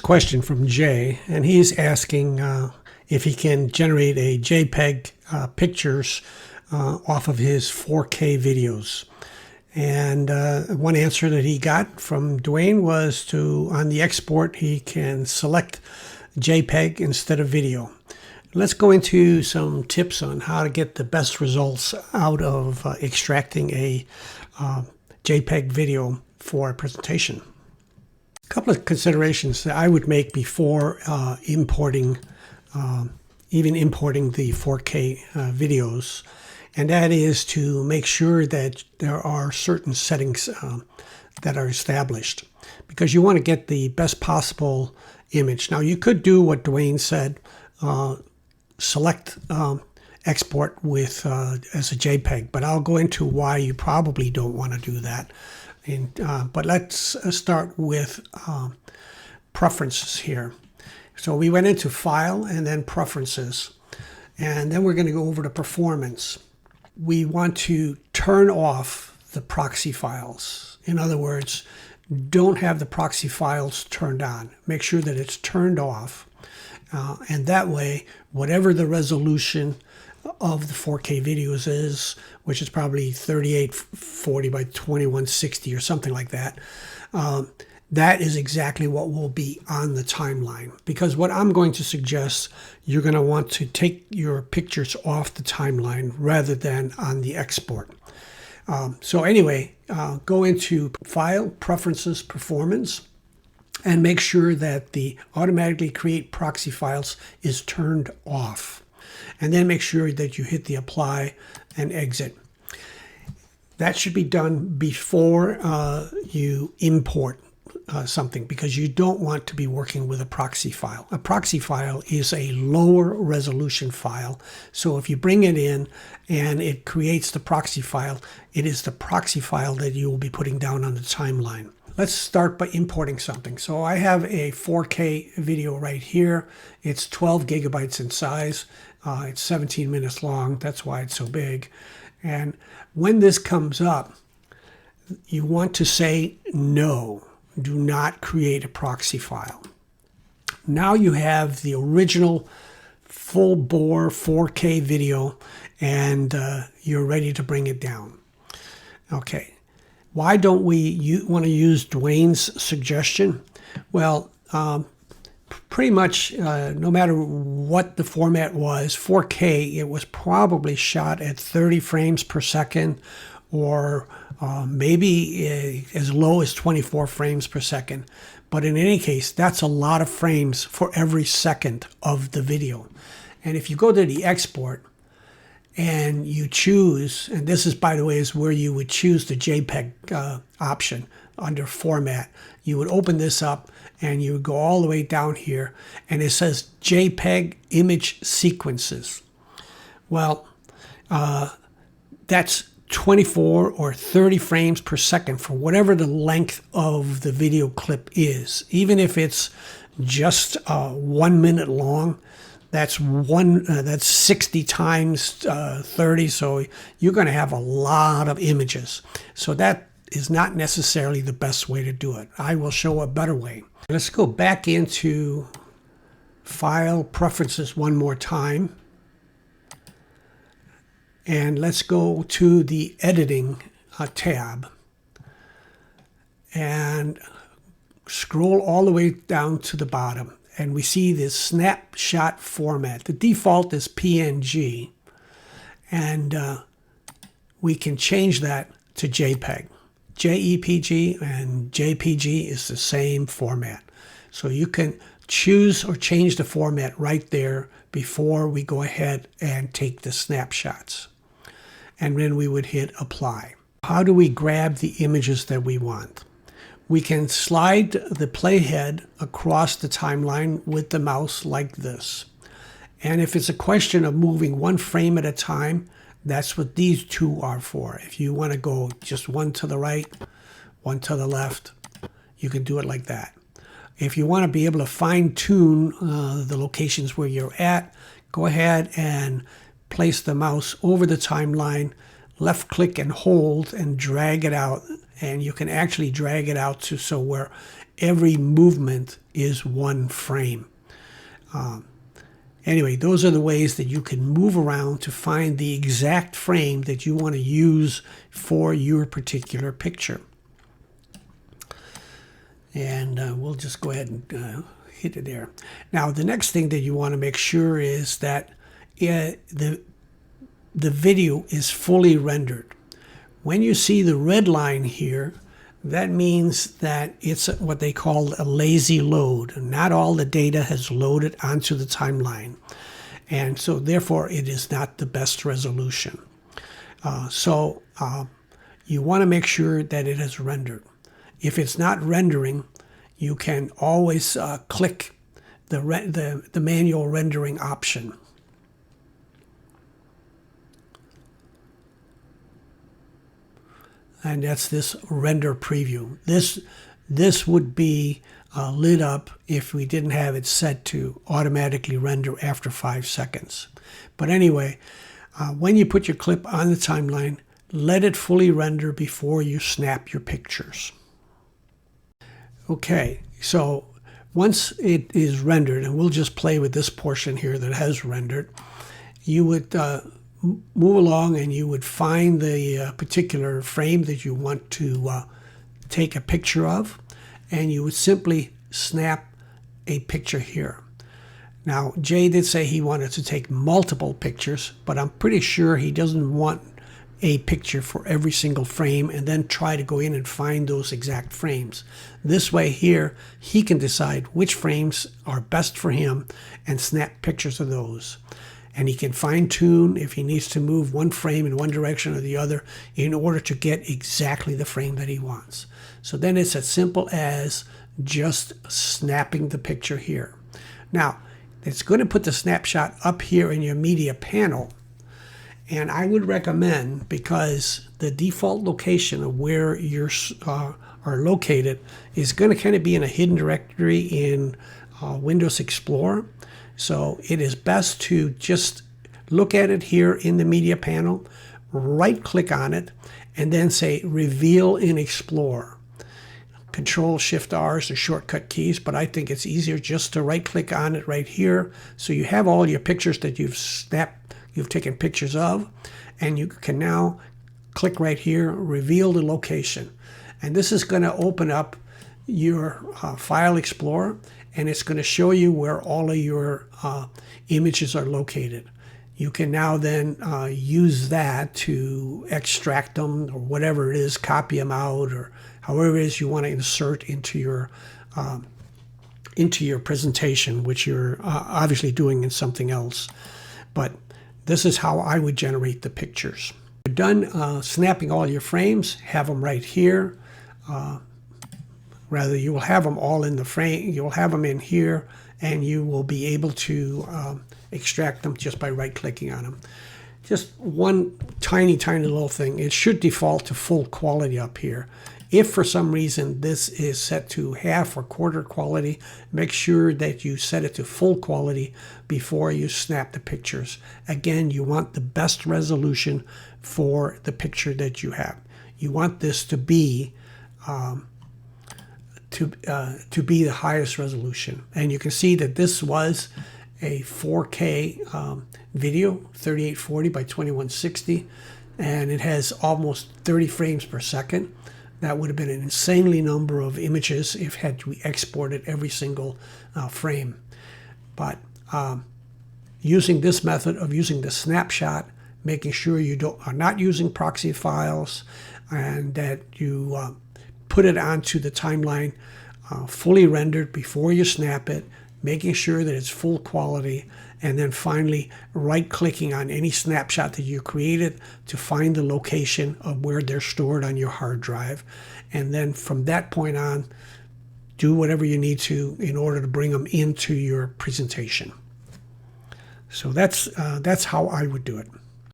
question from Jay, and he's asking if he can generate a JPEG pictures off of his 4K videos. And one answer that he got from Dwayne was on the export, he can select JPEG instead of video. Let's go into some tips on how to get the best results out of extracting a JPEG video for a presentation. A couple of considerations that I would make before importing the 4K videos, and that is to make sure that there are certain settings that are established, because you want to get the best possible image. Now, you could do what Dwayne said, select export with as a JPEG, but I'll go into why you probably don't want to do that. But let's start with preferences here. So we went into File and then Preferences, and then we're going to go over to Performance. We want to turn off the proxy files. In other words, don't have the proxy files turned on. Make sure that it's turned off. And that way, whatever the resolution of the 4K videos is, which is probably 3840 by 2160 or something like that, that is exactly what will be on the timeline. Because what I'm going to suggest, you're going to want to take your pictures off the timeline rather than on the export. So anyway, go into File, Preferences, Performance, and make sure that the automatically create proxy files is turned off. And then make sure that you hit the apply and exit. That should be done before you import something, because you don't want to be working with a proxy file. A proxy file is a lower resolution file. So if you bring it in and it creates the proxy file, it is the proxy file that you will be putting down on the timeline. Let's start by importing something. So I have a 4K video right here. It's 12 gigabytes in size. It's 17 minutes long. That's why it's so big. And when this comes up, you want to say no. Do not create a proxy file. Now you have the original full bore 4K video, and you're ready to bring it down. Okay. Why don't we want to use Dwayne's suggestion? Well, pretty much no matter what the format was, 4K, it was probably shot at 30 frames per second, or maybe as low as 24 frames per second. But in any case, that's a lot of frames for every second of the video. And if you go to the export, and you choose, and this is, by the way, is where you would choose the JPEG option under Format. You would open this up and you would go all the way down here, and it says JPEG Image Sequences. Well, that's 24 or 30 frames per second for whatever the length of the video clip is. Even if it's just 1 minute long, that's 60 times 30, so you're going to have a lot of images. So that is not necessarily the best way to do it. I will show a better way. Let's go back into File, Preferences one more time. And let's go to the Editing tab. And scroll all the way down to the bottom. And we see this snapshot format. The default is PNG, and we can change that to JPEG. JEPG and JPG is the same format. So you can choose or change the format right there before we go ahead and take the snapshots. And then we would hit apply. How do we grab the images that we want? We can slide the playhead across the timeline with the mouse like this. And if it's a question of moving one frame at a time, that's what these two are for. If you want to go just one to the right, one to the left, you can do it like that. If you want to be able to fine-tune the locations where you're at, go ahead and place the mouse over the timeline, left click and hold and drag it out, and you can actually drag it out to so where every movement is one frame. Anyway, those are the ways that you can move around to find the exact frame that you want to use for your particular picture. And we'll just go ahead and hit it there. Now, the next thing that you want to make sure is that the video is fully rendered. When you see the red line here, that means that it's what they call a lazy load. Not all the data has loaded onto the timeline. And so therefore it is not the best resolution. You want to make sure that it is rendered. If it's not rendering, you can always click the manual rendering option. And that's this render preview. This would be lit up if we didn't have it set to automatically render after 5 seconds. But anyway, when you put your clip on the timeline, let it fully render before you snap your pictures. Okay, so once it is rendered, and we'll just play with this portion here that has rendered, you would move along and you would find the particular frame that you want to take a picture of, and you would simply snap a picture here. Now, Jay did say he wanted to take multiple pictures, but I'm pretty sure he doesn't want a picture for every single frame and then try to go in and find those exact frames. This way here, he can decide which frames are best for him and snap pictures of those. And he can fine-tune if he needs to move one frame in one direction or the other in order to get exactly the frame that he wants. So then it's as simple as just snapping the picture here. Now, it's going to put the snapshot up here in your media panel. And I would recommend, because the default location of where you are located is going to kind of be in a hidden directory in Windows Explorer. So it is best to just look at it here in the media panel, right-click on it, and then say Reveal in Explorer. Control-Shift-R is the shortcut keys, but I think it's easier just to right-click on it right here. So you have all your pictures that you've taken pictures of, and you can now click right here, Reveal the Location. And this is going to open up your File Explorer, and it's going to show you where all of your images are located. You can now then use that to extract them or whatever it is, copy them out, or however it is you want to insert into your presentation, which you're obviously doing in something else. But this is how I would generate the pictures. You're done snapping all your frames, have them right here. Rather, you will have them all in the frame. You'll have them in here, and you will be able to extract them just by right-clicking on them. Just one tiny little thing. It should default to full quality up here. If for some reason this is set to half or quarter quality, make sure that you set it to full quality before you snap the pictures. Again, you want the best resolution for the picture that you have. You want this to be the highest resolution. And you can see that this was a 4K video, 3840 by 2160, and it has almost 30 frames per second. That would have been an insanely number of images if had we exported every single frame. But using this method of using the snapshot, making sure you are not using proxy files, and that you put it onto the timeline fully rendered before you snap it, making sure that it's full quality, and then finally right-clicking on any snapshot that you created to find the location of where they're stored on your hard drive. And then from that point on, do whatever you need to in order to bring them into your presentation. So that's how I would do it.